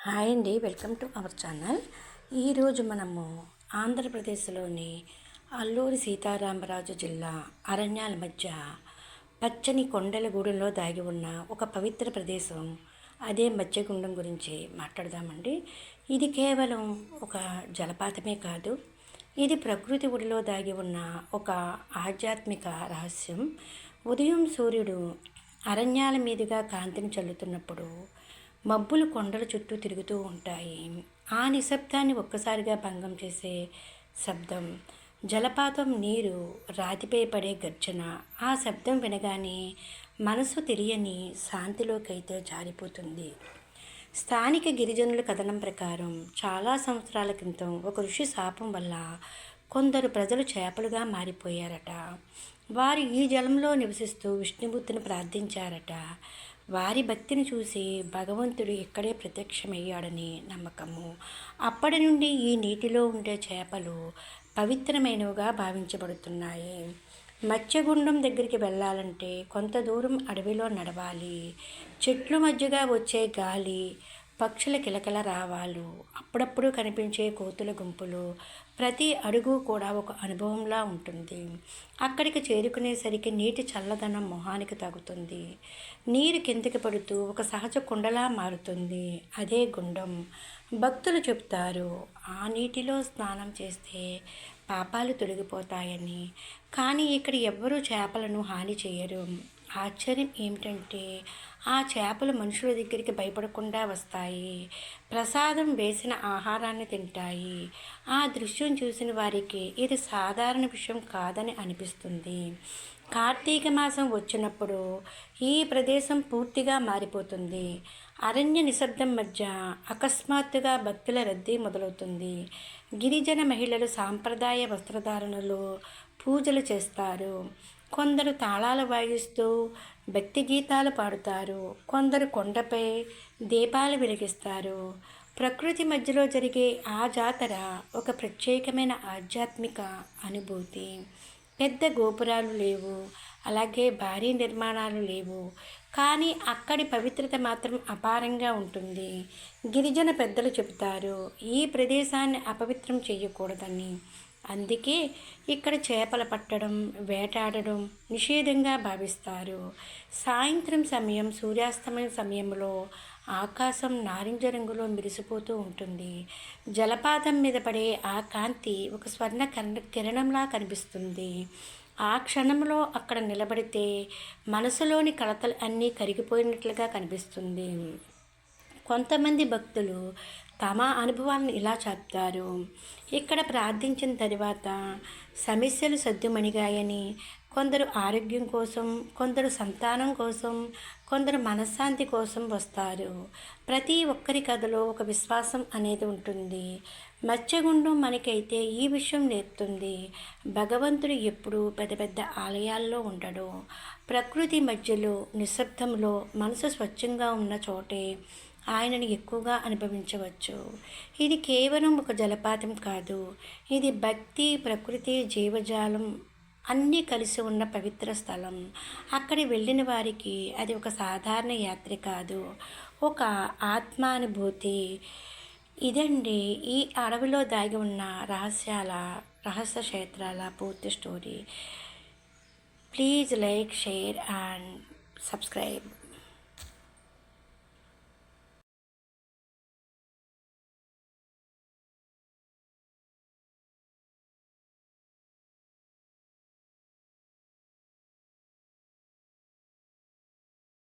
Hi అండి, welcome to our channel. ఈరోజు మనము ఆంధ్రప్రదేశ్లోని అల్లూరి సీతారామరాజు జిల్లా అరణ్యాల మధ్య పచ్చని కొండల గూడెంలో దాగి ఉన్న ఒక పవిత్ర ప్రదేశం, అదే మత్స్యగుండం గురించి మాట్లాడదామండి. ఇది కేవలం ఒక జలపాతమే కాదు, ఇది ప్రకృతి ఒడిలో దాగి ఉన్న ఒక ఆధ్యాత్మిక రహస్యం. ఉదయం సూర్యుడు అరణ్యాల మీదుగా కాంతిని చల్లుతున్నప్పుడు మబ్బులు కొండల చుట్టూ తిరుగుతూ ఉంటాయి. ఆ నిశ్శబ్దాన్ని ఒక్కసారిగా భంగం చేసే శబ్దం జలపాతం నీరు రాతిపై పడే గర్జన. ఆ శబ్దం వినగానే మనసు తెలియని శాంతిలోకైతే జారిపోతుంది. స్థానిక గిరిజనుల కథనం ప్రకారం చాలా సంవత్సరాల క్రితం ఒక ఋషి శాపం వల్ల కొందరు ప్రజలు చేపలుగా మారిపోయారట. వారు ఈ జలంలో నివసిస్తూ విష్ణుమూర్తిని ప్రార్థించారట. వారి భక్తిని చూసి భగవంతుడు ఇక్కడే ప్రత్యక్షమయ్యాడని నమ్మకము. అప్పటి నుండి ఈ నీటిలో ఉండే చేపలు పవిత్రమైనవిగా భావించబడుతున్నాయి. మత్స్యగుండం దగ్గరికి వెళ్ళాలంటే కొంత దూరం అడవిలో నడవాలి. చెట్లు మధ్యగా వచ్చే గాలి, పక్షుల కిలకిల రావాలు, అప్పుడప్పుడు కనిపించే కోతుల గుంపులు, ప్రతి అడుగు కూడా ఒక అనుభవంలా ఉంటుంది. అక్కడికి చేరుకునేసరికి నీటి చల్లదనం మొహానికి తగ్గుతుంది. నీరు కిందికి పడుతూ ఒక సహజ కుండలా మారుతుంది. అదే గుండం. భక్తులు చెప్తారు, ఆ నీటిలో స్నానం చేస్తే పాపాలు తొలగిపోతాయని. కానీ ఇక్కడ ఎవ్వరూ చేపలను హాని చేయరు. ఆశ్చర్యం ఏమిటంటే ఆ చేపలు మనుషుల దగ్గరికి భయపడకుండా వస్తాయి. ప్రసాదం వేసిన ఆహారాన్ని తింటాయి. ఆ దృశ్యం చూసిన వారికి ఇది సాధారణ విషయం కాదని అనిపిస్తుంది. కార్తీక మాసం వచ్చినప్పుడు ఈ ప్రదేశం పూర్తిగా మారిపోతుంది. అరణ్య నిశ్శబ్దం మధ్య అకస్మాత్తుగా భక్తుల రద్దీ మొదలవుతుంది. గిరిజన మహిళలు సాంప్రదాయ వస్త్రధారణలో పూజలు చేస్తారు. కొందరు తాళాలు వాయిస్తూ భక్తి గీతాలు పాడుతారు. కొందరు కొండపై దీపాలు వెలిగిస్తారు. ప్రకృతి మధ్యలో జరిగే ఆ జాతర ఒక ప్రత్యేకమైన ఆధ్యాత్మిక అనుభూతి. పెద్ద గోపురాలు లేవు, అలాగే భారీ నిర్మాణాలు లేవు, కానీ అక్కడి పవిత్రత మాత్రం అపారంగా ఉంటుంది. గిరిజన పెద్దలు చెబుతారు, ఈ ప్రదేశాన్ని అపవిత్రం చేయకూడదని. అందుకే ఇక్కడ చేపలు పట్టడం, వేటాడడం నిషేధంగా భావిస్తారు. సాయంత్రం సమయం, సూర్యాస్తమయం సమయంలో ఆకాశం నారింజ రంగులో మెరిసిపోతూ ఉంటుంది. జలపాతం మీద పడే ఆ కాంతి ఒక స్వర్ణ కిరణంలా కనిపిస్తుంది. ఆ క్షణంలో అక్కడ నిలబడితే మనసులోని కలతలు అన్నీ కరిగిపోయినట్లుగా కనిపిస్తుంది. కొంతమంది భక్తులు తమ అనుభవాలను ఇలా చెప్తారు, ఇక్కడ ప్రార్థించిన తర్వాత సమస్యలు సద్దుమణిగాయని. కొందరు ఆరోగ్యం కోసం, కొందరు సంతానం కోసం, కొందరు మనశ్శాంతి కోసం వస్తారు. ప్రతి ఒక్కరి కథలో ఒక విశ్వాసం అనేది ఉంటుంది. మత్స్యగుండం మనకైతే ఈ విషయం నేర్పుతుంది, భగవంతుడు ఎప్పుడూ పెద్ద పెద్ద ఆలయాల్లో ఉండడు. ప్రకృతి మధ్యలో నిశ్శబ్దంలో మనసు స్వచ్ఛంగా ఉన్న చోటే ఆయనను ఎక్కువగా అనుభవించవచ్చు. ఇది కేవలం ఒక జలపాతం కాదు, ఇది భక్తి, ప్రకృతి, జీవజాలం అన్నీ కలిసి ఉన్న పవిత్ర స్థలం. అక్కడి వెళ్ళిన వారికి అది ఒక సాధారణ యాత్ర కాదు, ఒక ఆత్మానుభూతి. ఇదండి ఈ అడవిలో దాగి ఉన్న రహస్య క్షేత్రాల పూర్తి story. Please like, share and subscribe.